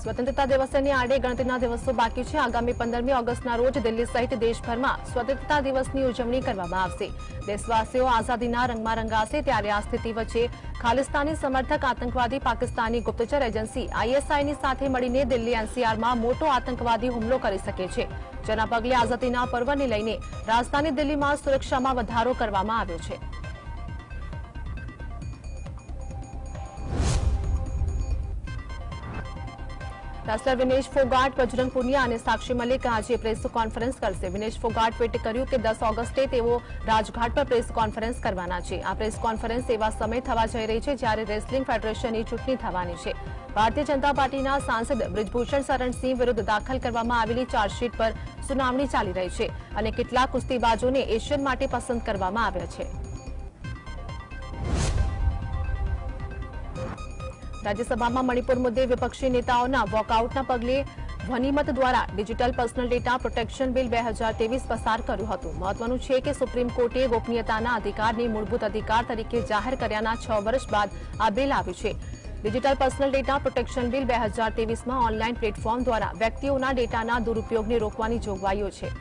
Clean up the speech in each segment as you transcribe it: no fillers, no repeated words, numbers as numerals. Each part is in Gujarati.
स्वतंत्रता दिवसની આડે ગણતરીના દિવસો બાકી છે। આગામી 15મી ઓગસ્ટના રોજ દિલ્હી સહિત દેશભરમાં સ્વતંત્રતા દિવસની ઉજવણી કરવામાં આવશે। દેશવાસીઓ આઝાદીના રંગમાં રંગાશે ત્યારે આ સ્થિતિ વચ્ચે ખાલિસ્તાની સમર્થક આતંકવાદી પાકિસ્તાની ગુપ્તચર એજન્સી આઈએસઆઈની સાથે મળીને દિલ્હી એનસીઆરમાં મોટો આતંકવાદી હુમલો કરી શકે છે, જેના પગલે આઝાદીના પર્વને લઈને રાજધાની દિલ્હીમાં સુરક્ષામાં વધારો કરવામાં આવ્યો છે। રેસલર વિનેશ ફોગાટ, બજરંગ પુનિયા અને સાક્ષી મલિક આજે પ્રેસ કોન્ફરન્સ કરશે। વિનેશ ફોગાટ ટ્વીટ કર્યું કે 10 ઓગસ્ટે તેઓ રાજઘાટ પર પ્રેસ કોન્ફરન્સ કરવાના છે। આ પ્રેસ કોન્ફરન્સ એવા સમય થવા જઈ રહી છે જ્યારે રેસલિંગ ફેડરેશનની ચૂંટણી થવાની છે। ભારતીય જનતા પાર્ટીના સાંસદ બ્રિજભૂષણ શરણસિંહ વિરુદ્ધ દાખલ કરવામાં આવેલી ચાર્જશીટ પર સુનાવણી ચાલી રહી છે અને કેટલાક કુસ્તીબાજોને એશિયન માટે પસંદ કરવામાં આવ્યા છે। રાજ્યસભામાં મણિપુર મુદ્દે વિપક્ષી નેતાઓના વોકઆઉટના પગલે ધ્વનિમત દ્વારા digital personal data protection bill 2023 પસાર કર્યું હતું। મહત્વનું છે કે સુપ્રીમ કોર્ટે ગોપનીયતાના અધિકારને મૂળભૂત અધિકાર તરીકે જાહેર કર્યાના 6 વર્ષ બાદ આ બિલ આવ્યું છે। Digital personal data protection bill 2023માં ઓનલાઈન પ્લેટફોર્મ દ્વારા વ્યક્તિઓના ડેટાના દુરુપયોગને રોકવાની જોગવાઈઓ છે।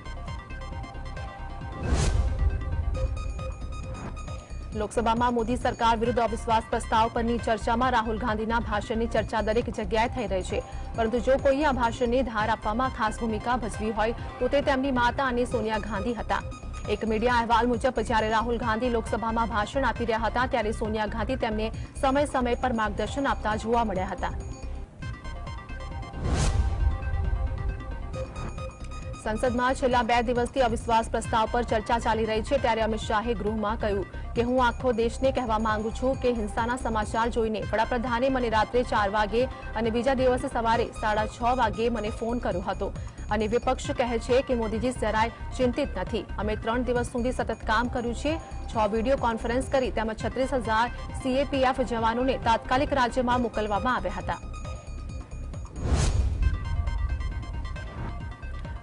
લોકસભામાં મોદી સરકાર વિરુદ્ધ અવિશ્વાસ પ્રસ્તાવ પરની ચર્ચામાં રાહુલ ગાંધીના ભાષણની ચર્ચા દરેક જગ્યાએ થઈ રહી છે, પરંતુ જો કોઈએ આ ભાષણને ધાર આપવામાં ખાસ ભૂમિકા ભજવી હોય તો તે તેમની માતા અને સોનિયા ગાંધી હતા। એક મીડિયા અહેવાલ મુજબ જ્યારે રાહુલ ગાંધી લોકસભામાં ભાષણ આપી રહ્યા હતા ત્યારે સોનિયા ગાંધી તેમને સમય સમય પર માર્ગદર્શન આપતા જોવા મળ્યા હતા। સંસદમાં છેલ્લા 2 દિવસથી અવિશ્વાસ પ્રસ્તાવ પર ચર્ચા ચાલી રહી છે ત્યારે અમિત શાહે ગૃહમાં કહ્યું કે હું આખો દેશને કહેવા માંગુ છું કે હિંસાના સમાચાર જોઈને વડાપ્રધાને મને રાત્રે 4 વાગે અને બીજા દિવસે સવારે 6:30 વાગે મને ફોન કર્યો હતો અને વિપક્ષ કહે છે કે મોદીજી જરાય ચિંતિત નથી। અમે 3 દિવસ સુધી સતત કામ કર્યું છે, 6 વિડીયો કોન્ફરન્સ કરી તેમજ 36,000 સીએપીએફ જવાનોને તાત્કાલિક રાજ્યમાં મોકલવામાં આવ્યા હતા।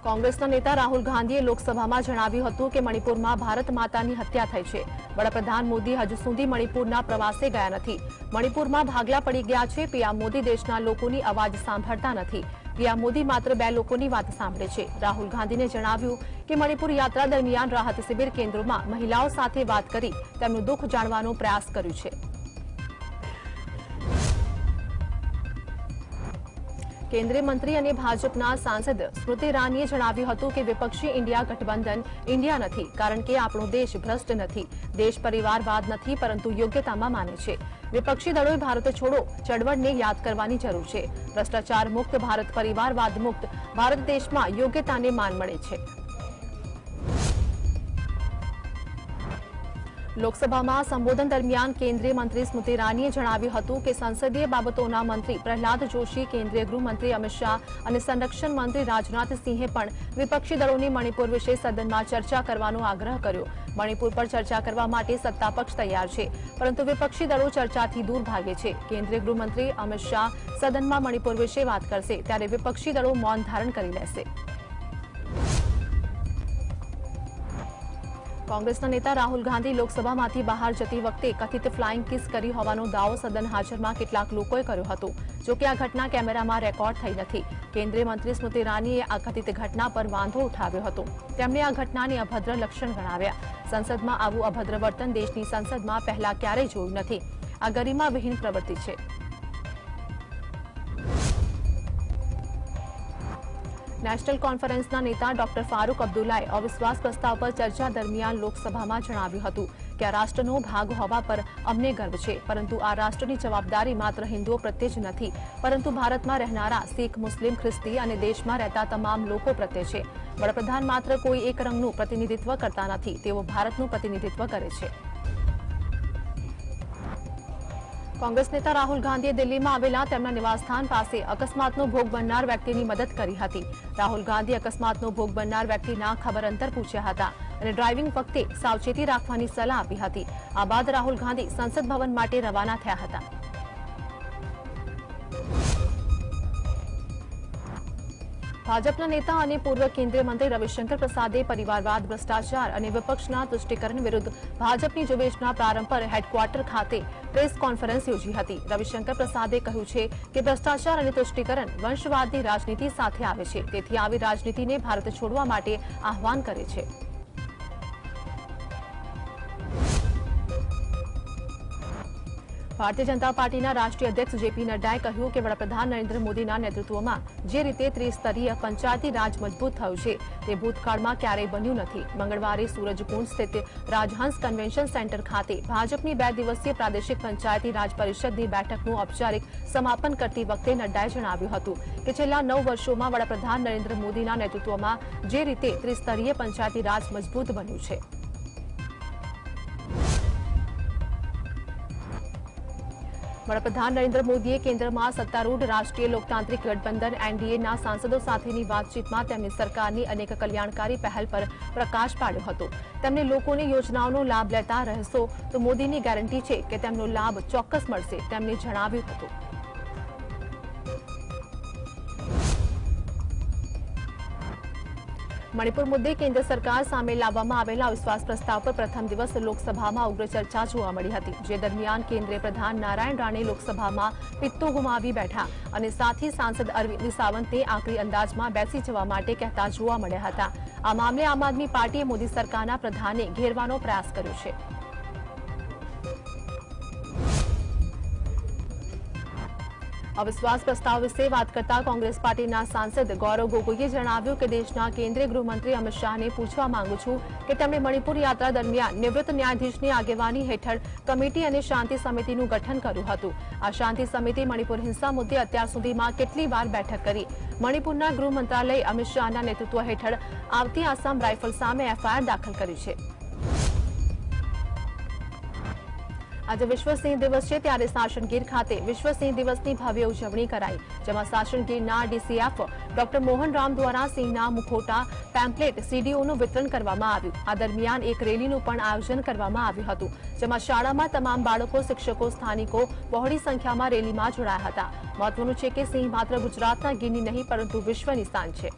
કોંગ્રેસના નેતા રાહુલ ગાંધીએ લોકસભામાં જણાવ્યું હતું કે મણિપુરમાં ભારત માતાની હત્યા થઈ છે। વડાપ્રધાન મોદી હજુ સુધી મણિપુરના પ્રવાસે ગયા નથી। મણિપુરમાં ભાગલા પડી ગયા છે। પીએમ મોદી દેશના લોકોની અવાજ સાંભળતા નથી। પીએમ મોદી માત્ર 2 લોકોની વાત સાંભળે છે। રાહુલ ગાંધીને જણાવ્યું કે મણિપુર યાત્રા દરમિયાન રાહત શિબિર કેન્દ્રોમાં મહિલાઓ સાથે વાત કરી તેમનું દુઃખ જાણવાનો પ્રયાસ કર્યો છે। કેન્દ્રીય મંત્રી અને ભાજપના સાંસદ સ્મૃતિ ઈરાનીએ જણાવ્યું હતું કે વિપક્ષી ઇન્ડિયા ગઠબંધન ઇન્ડિયા નથી, કારણ કે આપણો દેશ ભ્રષ્ટ નથી, દેશ પરિવારવાદ નથી પરંતુ યોગ્યતામાં માને છે। વિપક્ષી દળોએ ભારત છોડો ચળવળને યાદ કરવાની જરૂર છે। ભ્રષ્ટાચાર મુક્ત ભારત, પરિવારવાદ મુક્ત ભારત દેશમાં યોગ્યતાને માન મળે છે। લોકસભામાં સંબોધન દરમિયાન કેન્દ્રીય મંત્રી સ્મૃતિ ઈરાનીએ જણાવ્યું હતું કે સંસદીય બાબતોના મંત્રી પ્રહલાદ જોશી, કેન્દ્રીય ગૃહમંત્રી અમિત શાહ અને સંરક્ષણ મંત્રી રાજનાથ સિંહે પણ વિપક્ષી દળોને મણિપુર વિશે સદનમાં ચર્ચા કરવાનો આગ્રહ કર્યો। મણિપુર પર ચર્ચા કરવા માટે સત્તાપક્ષ તૈયાર છે, પરંતુ વિપક્ષી દળો ચર્ચાથી દૂર ભાગે છે। કેન્દ્રીય ગૃહમંત્રી અમિત શાહ સદનમાં મણિપુર વિશે વાત કરશે ત્યારે વિપક્ષી દળો મૌન ધારણ કરી લેશે। કોંગ્રેસના નેતા રાહુલ ગાંધી લોકસભામાંથી બહાર જતી વખતે કથિત ફ્લાઇંગ કિસ કરી હોવાનો દાવો સદન હાજરમાં કેટલાક લોકોએ કર્યો હતો, જોકે આ ઘટના કેમેરામાં રેકોર્ડ થઈ નથી। કેન્દ્રીય મંત્રી સ્મૃતિ ઈરાનીએ આ કથિત ઘટના પર વાંધો ઉઠાવ્યો હતો। તેમણે આ ઘટનાને અભદ્ર લક્ષણ ગણાવ્યા। સંસદમાં આવું અભદ્ર વર્તન દેશની સંસદમાં પહેલા ક્યારેય જોયું નથી। આ ગરિમાવિહીન પ્રવૃત્તિ છે। નેશનલ કોન્ફરન્સના નેતા ડોક્ટર ફારૂક અબ્દુલ્લાએ અવિશ્વાસ પ્રસ્તાવ પર ચર્ચા દરમિયાન લોકસભામાં જણાવ્યું હતું કે આ રાષ્ટ્રનો ભાગ હોવા પર અમને ગર્વ છે, પરંતુ આ રાષ્ટ્રની જવાબદારી માત્ર હિન્દુઓ પ્રત્યે જ નથી પરંતુ ભારતમાં રહેનારા શીખ, મુસ્લિમ, ખ્રિસ્તી અને દેશમાં રહેતા તમામ લોકો પ્રત્યે છે। વડાપ્રધાન માત્ર કોઈ એક રંગનું પ્રતિનિધિત્વ કરતા નથી, તેઓ ભારતનું પ્રતિનિધિત્વ કરે છે। કોંગ્રેસ નેતા રાહુલ ગાંધીએ દિલ્હીમાં આવેલા તેમના નિવાસસ્થાન પાસે અકસ્માતનો ભોગ બનનાર વ્યક્તિની મદદ કરી હતી। રાહુલ ગાંધી અકસ્માતનો ભોગ બનનાર વ્યક્તિના ખબર અંતર પૂછ્યા હતા અને ડ્રાઇવિંગ વખતે સાવચેતી રાખવાની સલાહ આપી હતી। આ બાદ રાહુલ ગાંધી સંસદ ભવન માટે રવાના થયા હતા। ભાજપના નેતા અને પૂર્વ કેન્દ્રીય મંત્રી રવિશંકર પ્રસાદે પરિવારવાદ, ભ્રષ્ટાચાર અને વિપક્ષના તુષ્ટિકરણ વિરુદ્ધ ભાજપની ઝુંબેશના પ્રારંભ પર હેડક્વાર્ટર ખાતે પ્રેસ કોન્ફરન્સ યોજી હતી। રવિશંકર પ્રસાદે કહ્યું છે કે ભ્રષ્ટાચાર અને તુષ્ટિકરણ વંશવાદની રાજનીતિ સાથે આવે છે, તેથી આવી રાજનીતિને ભારત છોડવા માટે આહ્વાન કરે છે। ભારતીય જનતા પાર્ટીના રાષ્ટ્રીય અધ્યક્ષ જેપી નડ્ડાએ કહ્યું કે વડાપ્રધાન નરેન્દ્ર મોદીના નેતૃત્વમાં જે રીતે ત્રિસ્તરીય પંચાયતી રાજ મજબૂત થયું છે તે ભૂતકાળમાં ક્યારેય બન્યું નથી। મંગળવારે સૂરજકુંડ સ્થિત રાજહંસ કન્વેન્શન સેન્ટર ખાતે ભાજપની 2 દિવસીય પ્રાદેશિક પંચાયતી રાજ પરિષદની બેઠકનું ઔપચારિક સમાપન કરતી વખતે નડ્ડાએ જણાવ્યું હતું કે છેલ્લા 9 વર્ષોમાં વડાપ્રધાન નરેન્દ્ર મોદીના નેતૃત્વમાં જે રીતે ત્રિસ્તરીય પંચાયતી રાજ મજબૂત બન્યું છે। વડાપ્રધાન નરેન્દ્ર મોદીએ કેન્દ્રમાં સત્તારૂઢ રાષ્ટ્રીય લોકતાંત્રિક ગઠબંધન એનડીએના સાંસદો સાથેની વાતચીતમાં તેમની સરકારની અનેક કલ્યાણકારી પહેલ પર પ્રકાશ પાડ્યો હતો। તેમણે લોકોને યોજનાઓનો લાભ લેતા રહેશો તો મોદીની ગેરંટી છે કે તેમનો લાભ ચોક્કસ મળશે, તેમણે જણાવ્યું હતું। મણિપુર મુદ્દે કેન્દ્ર સરકાર સામે લાવવામાં આવેલા અવિશ્વાસ પ્રસ્તાવ પર પ્રથમ દિવસ લોકસભામાં ઉગ્ર ચર્ચા જોવા મળી હતી, જે દરમિયાન કેન્દ્રીય પ્રધાન નારાયણ રાણે લોકસભામાં પિત્તો ગુમાવી બેઠા અને સાથી સાંસદ અરવિંદ સાવંતને આકરી અંદાજમાં બેસી જવા માટે કહેતા જોવા મળ્યા હતા। આ મામલે આમ આદમી પાર્ટીએ મોદી સરકારના પ્રધાનને ઘેરવાનો પ્રયાસ કર્યો છે। અવિશ્વાસ પ્રસ્તાવ વિશે વાત કરતા કોંગ્રેસ પાર્ટીના સાંસદ ગૌરવ ગોગોઈએ જણાવ્યું કે દેશના કેન્દ્રીય ગૃહમંત્રી અમિત શાહને પૂછવા માંગુ છું કે તેમણે મણિપુર યાત્રા દરમિયાન નિવૃત્ત ન્યાયાધીશની આગેવાની હેઠળ કમિટી અને શાંતિ સમિતિનું ગઠન કર્યું હતું। આ શાંતિ સમિતિ મણિપુર હિંસા મુદ્દે અત્યાર સુધીમાં કેટલી વાર બેઠક કરી? મણિપુરના ગૃહ મંત્રાલયે અમિત શાહના નેતૃત્વ હેઠળ આવતી આસામ રાઇફલ સામે એફઆઈઆર દાખલ કરી છે। આજે વિશ્વ સિંહ દિવસ છે, ત્યારે સાસણગીર ખાતે વિશ્વ સિંહ દિવસની ભવ્ય ઉજવણી કરાઈ, જેમાં સાસણગીરના ડીસીએફ ડોક્ટર મોહન રામ દ્વારા સિંહના મુખોટા, પેમ્પલેટ, સીડીઓનું વિતરણ કરવામાં આવ્યું। આ દરમિયાન એક રેલીનું પણ આયોજન કરવામાં આવ્યું હતું, જેમાં શાળામાં તમામ બાળકો, શિક્ષકો, સ્થાનિકો બહોળી સંખ્યામાં રેલીમાં જોડાયા હતા। મહત્વનું છે કે સિંહ માત્ર ગુજરાતના ગીરની નહીં પરંતુ વિશ્વની શાન છે।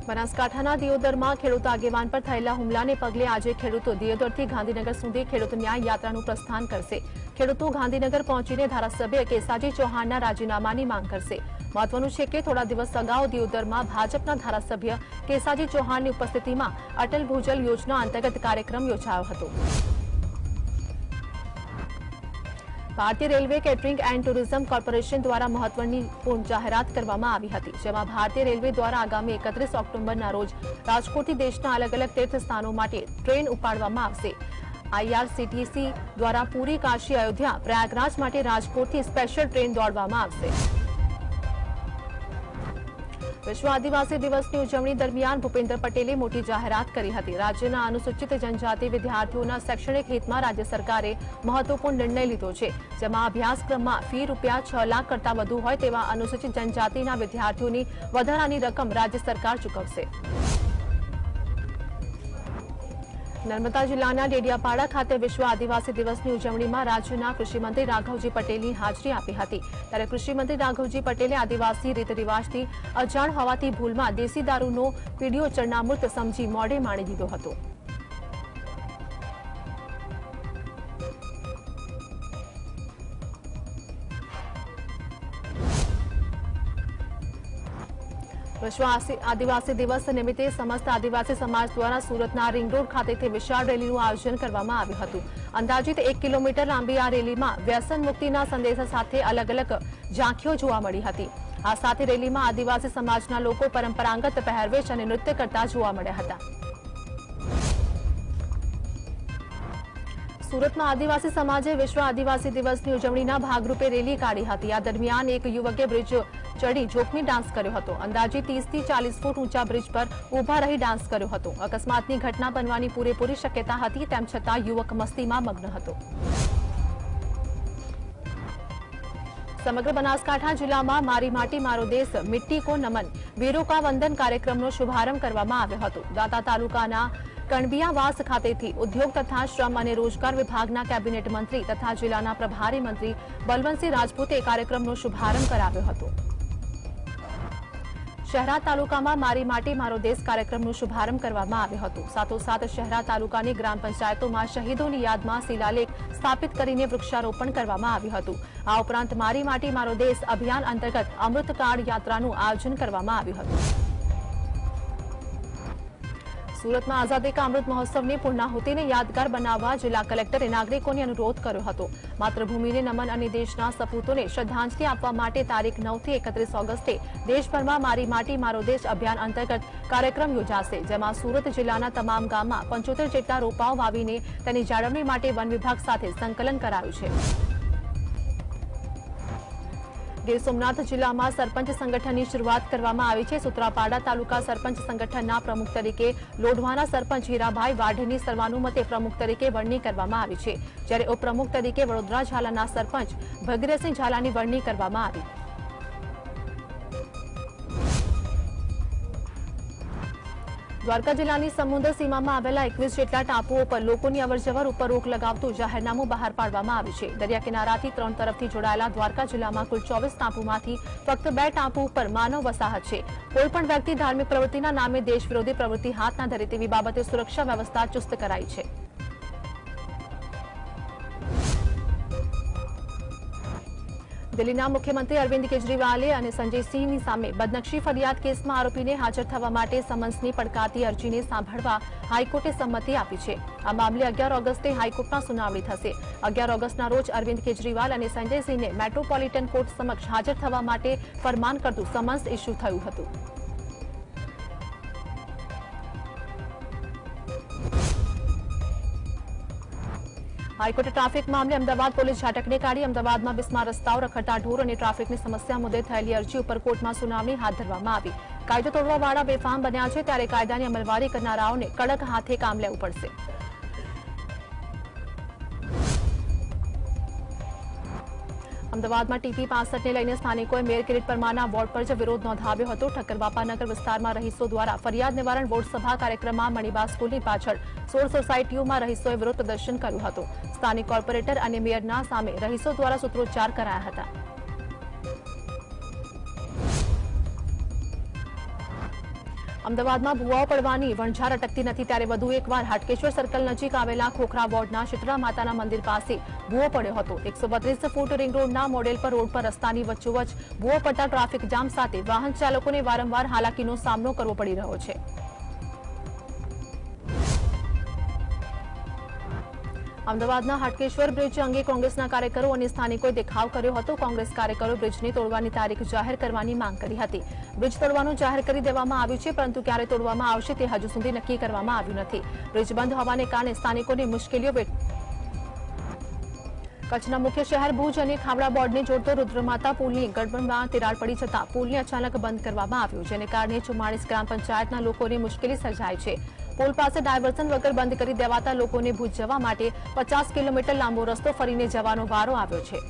બનાસકાંઠાના દિયોદરમાં ખેડૂત આગેવાન પર થયેલા હુમલાને પગલે આજે ખેડૂતો દિયોદરથી ગાંધીનગર સુધી ખેડૂત ન્યાય યાત્રાનું પ્રસ્થાન કરશે। ખેડૂતો ગાંધીનગર પહોંચીને ધારાસભ્ય કેસાજી ચૌહાણના રાજીનામાની માંગ કરશે। મહત્વનું છે કે થોડા દિવસ અગાઉ દિયોદરમાં ભાજપના ધારાસભ્ય કેસાજી ચૌહાણની ઉપસ્થિતિમાં અટલ ભૂજલ યોજના અંતર્ગત કાર્યક્રમ યોજાયો હતો। ભારતીય railway catering and tourism corporation દ્વારા મહત્વની જાહેરાત કરવામાં આવી હતી, જેમાં ભારતીય રેલવે દ્વારા આગામી 31 ઓક્ટોબરના રોજ રાજકોટથી દેશના અલગ અલગ તીર્થ સ્થાનો માટે ટ્રેન ઉપાડવામાં આવશે। આઈઆરસીટીસી દ્વારા પુરી, કાશી, અયોધ્યા, પ્રયાગરાજ માટે રાજકોટથી સ્પેશિયલ ટ્રેન દોડવામાં આવશે। વિશ્વ આદિવાસી દિવસની ઉજવણી દરમિયાન ભૂપેન્દ્ર પટેલે મોટી જાહેરાત કરી હતી। રાજ્યના અનુસૂચિત જનજાતિ વિદ્યાર્થીઓના શૈક્ષણિક હિતમાં રાજ્ય સરકારે મહત્વપૂર્ણ નિર્ણય લીધો છે, જેમાં અભ્યાસક્રમમાં ફી ₹6 લાખ કરતાં વધુ હોય તેવા અનુસૂચિત જનજાતિના વિદ્યાર્થીઓની વધારાની રકમ રાજ્ય સરકાર ચૂકવશે। નર્મદા જિલ્લાના ડેડિયાપાડા ખાતે વિશ્વ આદિવાસી દિવસની ઉજવણીમાં રાજ્યના કૃષિમંત્રી રાઘવજી પટેલની હાજરી આપી હતી, ત્યારે કૃષિમંત્રી રાઘવજી પટેલે આદિવાસી રીત રિવાજથી અજાણ હોવાથી ભૂલમાં દેશી દારૂનો પીડિયો ચરણામૃત સમજી મોઢે માણી દીધો હતો। વિશ્વ આદિવાસી દિવસ નિમિત્તે સમસ્ત આદિવાસી સમાજ દ્વારા સુરતના રિંગ રોડ ખાતેથી વિશાળ રેલીનું આયોજન કરવામાં આવ્યું હતું। અંદાજિત 1 કિલોમીટર લાંબી આ રેલીમાં વ્યસન મુક્તિના સંદેશા સાથે અલગ અલગ ઝાંખીઓ જોવા મળી હતી। આ સાથે રેલીમાં આદિવાસી સમાજના લોકો પરંપરાગત પહેરવેશ અને નૃત્ય કરતા જોવા મળ્યા હતા। સુરતમાં આદિવાસી સમાજે વિશ્વ આદિવાસી દિવસની ઉજવણીના ભાગરૂપે રેલી કાઢી હતી। આ દરમિયાન એક યુવકે બ્રિજ ચડી જોખમી ડાન્સ કર્યો હતો। અંદાજે 30 થી 40 ફૂટ ઊંચા બ્રિજ પર ઊભા રહી ડાન્સ કર્યો હતો। અકસ્માતની ઘટના બનવાની પૂરેપૂરી શક્યતા હતી, તેમ છતાં યુવક મસ્તીમાં મગ્ન હતો। સમગ્ર બનાસકાંઠા જિલ્લામાં મારી માટી મારો દેશ, મિટ્ટી કો નમન, વીરો કા વંદન કાર્યક્રમનો શુભારંભ કરવામાં આવ્યો હતો। દાંતા તાલુકાના કણબિયાવાસ ખાતેથી ઉદ્યોગ તથા શ્રમ અને રોજગાર વિભાગના કેબિનેટ મંત્રી તથા જિલ્લાના પ્રભારી મંત્રી બલવંતસિંહ રાજપૂતે કાર્યક્રમનો શુભારંભ કરાવ્યો હતો। શહેરા તાલુકામાં મારી માટી મારો દેશ કાર્યક્રમનો શુભારંભ કરવામાં આવ્યો હતો। સાથોસાથ શહેરા તાલુકાની ગ્રામ પંચાયતોમાં શહીદોની યાદમાં શિલાલેખ સ્થાપિત કરીને વૃક્ષારોપણ કરવામાં આવ્યું હતું। આ ઉપરાંત મારી માટી મારો દેશ અભિયાન અંતર્ગત અમૃતકાળ યાત્રાનું આયોજન કરવામાં આવ્યું હતું। સુરતમાં આઝાદી કા અમૃત મહોત્સવની પૂર્ણાહુતિને યાદગાર બનાવવા જિલ્લા કલેક્ટરે નાગરિકોને અનુરોધ કર્યો હતો। માતૃભૂમિને નમન અને દેશના સપૂતોને શ્રદ્ધાંજલિ આપવા માટે તારીખ 9 થી 31 ઓગસ્ટે દેશભરમાં મારી માટી મારો દેશ અભિયાન અંતર્ગત કાર્યક્રમ યોજાશે, જેમાં સુરત જિલ્લાના તમામ ગામમાં 75 જેટલા રોપાઓ વાવીને તેની જાળવણી માટે વન વિભાગ સાથે સંકલન કરાયું છે। ગીર સોમનાથ જિલ્લામાં સરપંચ સંગઠનની શરૂઆત કરવામાં આવી છે। સુત્રાપાડા તાલુકા સરપંચ સંગઠનના પ્રમુખ તરીકે લોઢવાના સરપંચ હીરાભાઈ વાઢેની સર્વાનુમતે પ્રમુખ તરીકે વરણી કરવામાં આવી છે, જ્યારે ઉપપ્રમુખ તરીકે વડોદરા ઝાલાના સરપંચ ભગીરથસિંહ ઝાલાની વરણી કરવામાં આવી। દ્વારકા જિલ્લાની સમુદ્ર સીમામાં આવેલા 21 જેટલા ટાપુઓ પર લોકોની અવરજવર ઉપર રોક લગાવતું જાહેરનામું બહાર પાડવામાં આવ્યું છે। દરિયા કિનારાથી 3 તરફથી જોડાયેલા દ્વારકા જિલ્લામાં કુલ 24 ટાપુમાંથી ફક્ત 2 ટાપુ ઉપર માનવ વસાહત છે। કોઈપણ વ્યક્તિ ધાર્મિક પ્રવૃત્તિના નામે દેશ વિરોધી પ્રવૃત્તિ હાથ ન ધરે તેવી બાબતે સુરક્ષા વ્યવસ્થા ચુસ્ત કરાઈ છે। દિલ્હીના મુખ્યમંત્રી અરવિંદ કેજરીવાલે અને સંજય સિંહની સામે બદનક્ષી ફરિયાદ કેસમાં આરોપીને હાજર થવા માટે સમન્સની પડકારતી અરજીને સાંભળવા હાઈકોર્ટે સંમતિ આપી છે। આ મામલે 11 ઓગસ્ટે હાઈકોર્ટમાં સુનાવણી થશે। 11 ઓગસ્ટના રોજ અરવિંદ કેજરીવાલ અને સંજય સિંહને મેટ્રોપોલિટન કોર્ટ સમક્ષ હાજર થવા માટે ફરમાન કરતું સમન્સ ઇસ્યુ થયું હતું। હાઈકોર્ટે ટ્રાફિક મામલે અમદાવાદ પોલીસ ઝાટકને કાઢી અમદાવાદમાં બિસ્માર રસ્તાઓ, રખડતા ઢોર અને ટ્રાફિકની સમસ્યા મુદ્દે થયેલી અરજી ઉપર કોર્ટમાં સુનાવણી હાથ ધરવામાં આવી। કાયદો તોડવાવાળા બેફામ બન્યા છે, ત્યારે કાયદાની અમલવારી કરનારાઓને કડક હાથે કામ લેવું પડશે। અમદાવાદમાં ટીપી 65ને લઈને સ્થાનિકોએ મેયર કિરીટ પરમારના વોર્ડ પર જ વિરોધ નોંધાવ્યો હતો। ઠક્કરબાપાનગર વિસ્તારમાં રહીશો દ્વારા ફરિયાદ નિવારણ વોર્ડ સભા કાર્યક્રમમાં મણિબા સ્કૂલની પાછળ 16 સોસાયટીઓમાં રહીશોએ વિરોધ પ્રદર્શન કર્યું હતું। સ્થાનિક કોર્પોરેટર અને મેયરના સામે રહીશો દ્વારા સૂત્રોચ્ચાર કરાયા હતા। અમદાવાદમાં ભૂવાઓ પડવાની વણઝાર અટકતી નથી, ત્યારે વધુ એકવાર હાટકેશ્વર સર્કલ નજીક આવેલા ખોખરા વોર્ડના શીતળા માતાના મંદિર પાસે ભૂવો પડ્યો હતો। 132 ફૂટ રિંગ રોડના મોડેલ પર રોડ પર રસ્તાની વચ્ચોવચ્ચ ભૂવો પડતા ટ્રાફિક જામ સાથે વાહન ચાલકોને વારંવાર હાલાકીનો સામનો કરવો પડી રહ્યો છે। અમદાવાદના હાટકેશ્વર બ્રિજ અંગે કોંગ્રેસના કાર્યકરો અને સ્થાનિકોએ દેખાવ કર્યો હતો। કોંગ્રેસ કાર્યકરો બ્રિજને તોડવાની તારીખ જાહેર કરવાની માંગ કરી હતી। બ્રિજ તોડવાનું જાહેર કરી દેવામાં આવ્યું છે, પરંતુ ક્યારે તોડવામાં આવશે તે હજુ સુધી નક્કી કરવામાં આવ્યું નથી। બ્રિજ બંધ હોવાને કારણે સ્થાનિકોને મુશ્કેલીઓ કચ્છના મુખ્ય શહેર ભુજ અને ખાવડા બોર્ડને જોડતો રુદ્રમાતા પુલની ગરબડમાં તિરાડ પડી જતા પુલને અચાનક બંધ કરવામાં આવ્યો, જેને કારણે 44 ગ્રામ પંચાયતના લોકોને મુશ્કેલી સર્જાય છે। પુલ પાસે ડાયવર્ઝન વગર બંધ કરી દેવાતા લોકોને ભુજ જવા માટે 50 કિલોમીટર લાંબો રસ્તો ફરીને જવાનો વારો આવ્યો છે।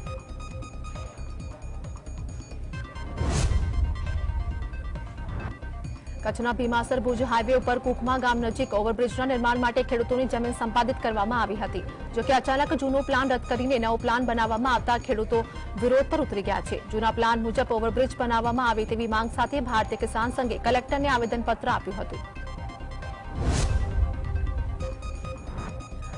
કચ્છના ભીમાસર ભુજ હાઈવે ઉપર કુકમા ગામ નજીક ઓવરબ્રિજના નિર્માણ માટે ખેડૂતોની જમીન સંપાદિત કરવામાં આવી હતી, જો કે અચાનક જૂનો પ્લાન રદ કરીને નવો પ્લાન બનાવવામાં આવતા ખેડૂતો વિરોધ પર ઉતરી ગયા છે। જૂના પ્લાન મુજબ ઓવરબ્રિજ બનાવવામાં આવે તેવી માંગ સાથે ભારતીય કિસાન સંઘે કલેક્ટરને આવેદનપત્ર આપ્યું હતું।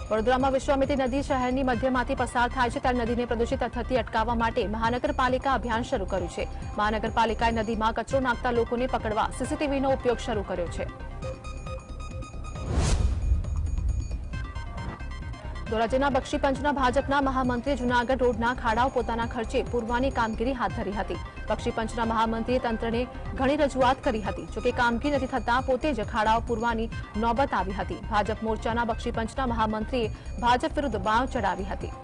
વડોદરામાં વિશ્વામિત્રી નદી શહેરની મધ્યમાંથી પસાર થાય છે, ત્યારે નદીને પ્રદૂષિત થતી અટકાવવા માટે મહાનગરપાલિકા અભિયાન શરૂ કર્યું છે। મહાનગરપાલિકાએ નદીમાં કચરો નાખતા લોકોને પકડવા સીસીટીવીનો ઉપયોગ શરૂ કર્યો છે। ધોરાજીના બક્ષીપંચના ભાજપના મહામંત્રીએ જૂનાગઢ રોડના ખાડાઓ પોતાના ખર્ચે પૂરવાની કામગીરી હાથ ધરી હતી। બક્ષીપંચના મહામંત્રીએ તંત્રને ઘણી રજૂઆત કરી હતી, જોકે કામગીરી નથી થતા પોતે જ ખાડાઓ પૂરવાની નોબત આવી હતી। ભાજપ મોરચાના બક્ષીપંચના મહામંત્રીએ ભાજપ વિરુદ્ધ બાવ ચડાવી હતી।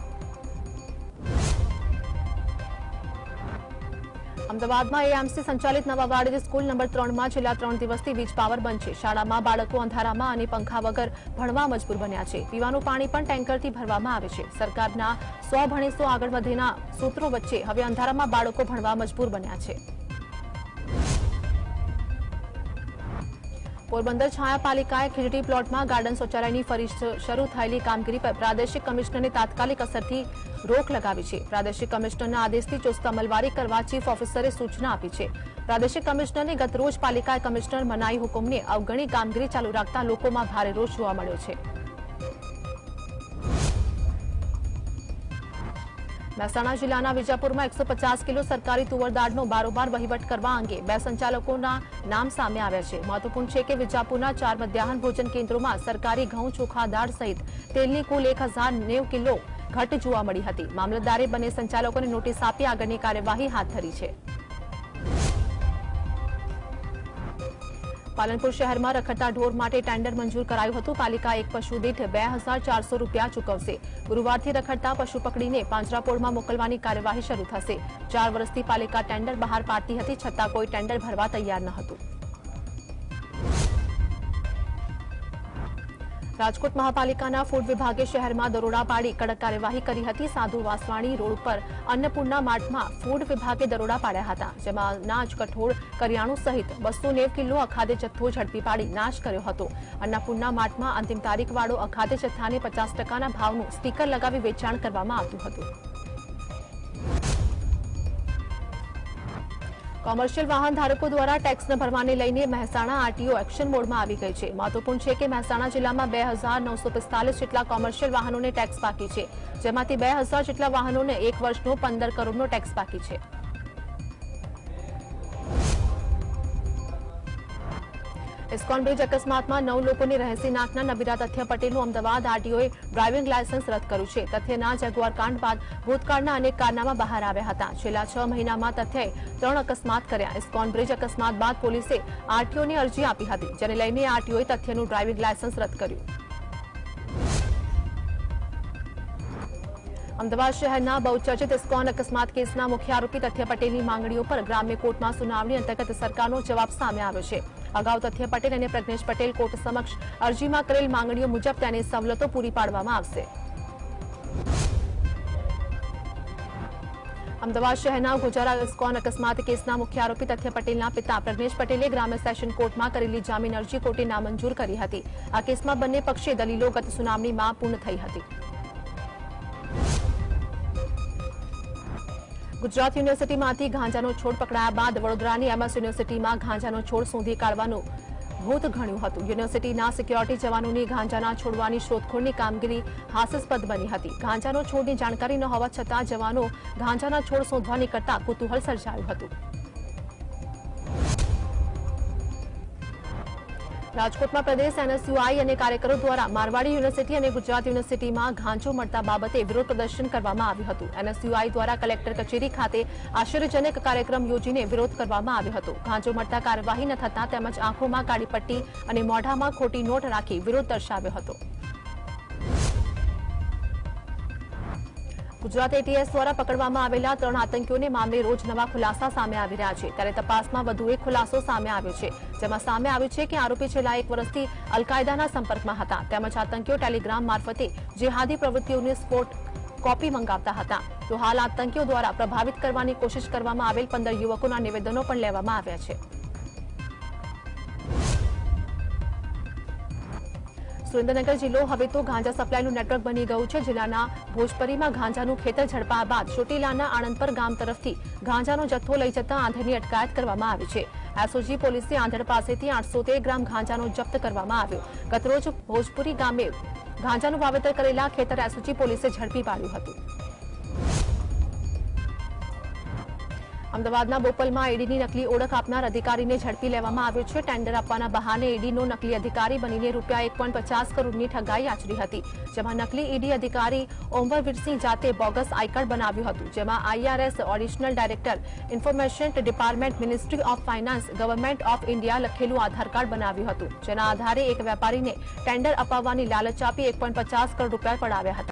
અમદાવાદમાં એએમસી સંચાલિત નવા વાડેલી સ્કૂલ નંબર 3માં છેલ્લા 3 દિવસથી વીજ પાવર બંધ છે। શાળામાં બાળકો અંધારામાં અને પંખા વગર ભણવા મજબૂર બન્યા છે। પીવાનું પાણી પણ ટેન્કરથી ભરવામાં આવે છે। સરકારના 100 ભણીસો આગળ વધેના સૂત્રો વચ્ચે હવે અંધારામાં બાળકો ભણવા મજબૂર બન્યા છે। પોરબંદર છાયાપાલિકાએ ખીજડી પ્લોટમાં ગાર્ડન શૌચાલયની ફરી શરૂ થયેલી કામગીરી પર પ્રાદેશિક કમિશનરને તાત્કાલિક અસરથી રોક લગાવી છે. પ્રાદેશિક કમિશનરના આદેશથી ચુસ્ત અમલવારી કરવા ચીફ ઓફિસરે સૂચના આપી છે. પ્રાદેશિક કમિશનરને ગતરોજ પાલિકાએ કમિશનર મનાઈ હુકમને અવગણી કામગીરી ચાલુ રાખતા લોકોમાં ભારે રોષ જોવા મળ્યો છે. મહેસાણા જિલ્લાના વિજાપુરમાં 150 કિલો સરકારી તુવરદાળનો બારોબાર વહીવટ કરવા અંગે 2 સંચાલકોના નામ સામે આવ્યા છે. મહત્વપૂર્ણ છે કે વિજાપુરના 4 મધ્યાહન ભોજન કેન્દ્રોમાં સરકારી ઘઉં, ચોખા, દાળ સહિત તેલની કુલ 1090 કિલો ઘટ જોવા મળી હતી. મામલતદારે બંને સંચાલકોને નોટિસ આપી આગળની કાર્યવાહી હાથ ધરી છે. પાલનપુર શહેરમાં રખડતા ઢોર માટે ટેન્ડર મંજૂર કરાયું હતું. પાલિકા એક પશુ દીઠ 2400 રૂપિયા ચૂકવશે. ગુરુવારથી રખડતા પશુ પકડીને પાંજરાપોળમાં મોકલવાની કાર્યવાહી શરૂ થશે. 4 વર્ષથી પાલિકા ટેન્ડર બહાર પાડતી હતી, છતાં કોઈ ટેન્ડર ભરવા તૈયાર ન હતું. રાજકોટ મહાપાલિકાના ફૂડ વિભાગે શહેરમાં દરોડા પાડી કડક કાર્યવાહી કરી હતી. સાધુ વાસવાણી રોડ ઉપર અન્નપૂર્ણા માર્ટમાં ફૂડ વિભાગે દરોડા પાડ્યા હતા, જેમાં અનાજ, કઠોળ, કરિયાણું સહિત 290 કિલો અખાદ્ય જથ્થો ઝડપી પાડી નાશ કર્યો હતો. અન્નપૂર્ણા માર્ટમાં અંતિમ તારીખવાળો અખાદ્ય જથ્થાને 50% ભાવનું સ્ટીકર લગાવી વેચાણ કરવામાં આવતું હતું. કોમર્શિયલ વાહન ધારકો દ્વારા ટેક્સ ન ભરવાને લઈને મહેસાણા આરટીઓ એક્શન મોડમાં આવી ગઈ છે. મહત્વપૂર્ણ છે કે મહેસાણા જિલ્લામાં 2945 જેટલા કોમર્શિયલ વાહનોને ટેક્સ બાકી છે, જેમાંથી 2000 જેટલા વાહનોને 1 વર્ષનો 15 કરોડનો ટેક્સ બાકી છે. ઇસ્કોન બ્રિજ અકસ્માતમાં 9 લોકોને રહેસી નાખનાર નબીરા તથ્ય પટેલનું અમદાવાદ આરટીઓએ ડ્રાઇવિંગ લાયસન્સ રદ કર્યું છે. તથ્યના જેગુઆર કાંડ બાદ ભૂતકાળના અનેક કારનામા બહાર આવ્યા હતા. છેલ્લા 6 મહિનામાં તથ્યએ 3 અકસ્માત કર્યા. ઇસ્કોન બ્રિજ અકસ્માત બાદ પોલીસે આરટીઓને અરજી આપી હતી, જેને લઈને આરટીઓએ તથ્યનું ડ્રાઇવિંગ લાયસન્સ રદ કર્યું. અમદાવાદ શહેરના બહુચર્ચિત ઇસ્કોન અકસ્માત કેસના મુખ્ય આરોપી તથ્ય પટેલની માંગણીઓ પર ગ્રામ્ય કોર્ટમાં સુનાવણી અંતર્ગત સરકારનો જવાબ સામે આવ્યો છે. અગાઉ તથ્ય પટેલ અને પ્રજ્ઞેશ પટેલ કોર્ટ સમક્ષ અરજીમાં કરેલ માંગણીઓ મુજબ તેને સવલતો પૂરી પાડવામાં આવશે. અમદાવાદ શહેરના ગોજારા ઇસ્કોન અકસ્માત કેસના મુખ્ય આરોપી તથ્ય પટેલના પિતા પ્રજ્ઞેશ પટેલે ગ્રામ્ય સેશન કોર્ટમાં કરેલી જામીન અરજી કોર્ટે નામંજૂર કરી હતી. આ કેસમાં બંને પક્ષે દલીલો ગત સુનાવણીમાં પૂર્ણ થઈ હતી. ગુજરાત યુનિવર્સિટીમાંથી ગાંજાનો છોડ પકડાયા બાદ વડોદરાની એમએસ યુનિવર્સિટીમાં ગાંજાનો છોડ શોધી કાઢવાનું ભૂત ઘણ્યું હતું. યુનિવર્સિટીના સિક્યોરિટી જવાનોની ગાંજાના છોડવાની શોધખોળની કામગીરી હાસ્યાસ્પદ બની હતી. ગાંજાનો છોડની જાણકારી ન હોવા છતાં જવાનો ગાંજાના છોડ શોધવા નીકળતા કુતૂહલ સર્જાયું હતું. રાજકોટમાં પ્રદેશ એનએસયુઆઈ અને કાર્યકરો દ્વારા મારવાડી યુનિવર્સિટી અને ગુજરાત યુનિવર્સિટીમાં ગાંજો મળતા બાબતે વિરોધ પ્રદર્શન કરવામાં આવ્યું હતું. એનએસયુઆઈ દ્વારા કલેક્ટર કચેરી ખાતે આશ્ચર્યજનક કાર્યક્રમ યોજીને વિરોધ કરવામાં આવ્યો હતો. ગાંજો મળતા કાર્યવાહી ન થતા તેમજ આંખોમાં કાળી પટ્ટી અને મોઢામાં ખોટી નોટ રાખી વિરોધ દર્શાવ્યો હતો. ગુજરાત એટીએસ દ્વારા પકડવામાં આવેલા 3 આતંકીઓને મામલે રોજ નવા ખુલાસા સામે આવી રહ્યા છે. ત્યારે તપાસમાં વધુ એક ખુલાસો સામે આવ્યો છે, જેમાં સામે આવ્યું છે કે આરોપી છેલ્લા 1 વર્ષથી અલ-કાયદાના સંપર્કમાં હતા. તેમજ આતંકીઓ ટેલિગ્રામ મારફતે જેહાદી પ્રવૃત્તિઓની સ્ફોટ કોપી મંગાવતા હતા. તો હાલ આતંકીઓ દ્વારા પ્રભાવિત કરવાની કોશિશ કરવામાં આવેલ 15 યુવકોના નિવેદનો પણ લેવામાં આવ્યા છે. સુરેન્દ્રનગર જિલ્લો હવે તો ગાંજા સપ્લાયનું નેટવર્ક બની ગયું છે. જિલ્લાના ભોજપરીમાં ગાંજાનું ખેતર ઝડપાયા બાદ ચોટીલાના આણંદપર ગામ તરફથી ગાંજાનો જથ્થો લઈ જતા આંધળની અટકાયત કરવામાં આવી છે. એસઓજી પોલીસે આંધળ પાસેથી 813 ગ્રામ ગાંજાનો જપ્ત કરવામાં આવ્યો. ગતરોજ ભોજપુરી ગામે ગાંજાનું વાવેતર કરેલા ખેતર એસઓજી પોલીસે ઝડપી પાડ્યું હતું. અમદાવાદના બોપલમાં ઈડીની નકલી ઓળખ આપનાર અધિકારીને ઝડપી લેવામાં આવ્યો છે. ટેન્ડર આપવાના બહાને ઈડીનો નકલી અધિકારી બનીને રૂપિયા 1.50 કરોડની ઠગાઈ આચરી હતી. જેમાં નકલી ઈડી અધિકારી ઓમવરવીરસિંહ જાતે બોગસ આઈ કાર્ડ બનાવ્યું હતું, જેમાં IRS additional director information department, ministry of finance, government of India લખેલું આધાર કાર્ડ બનાવ્યું હતું. જેના આધારે એક વેપારીને ટેન્ડર અપાવવાની લાલચ આપી 1.50 કરોડ રૂપિયા પડાવ્યા હતા.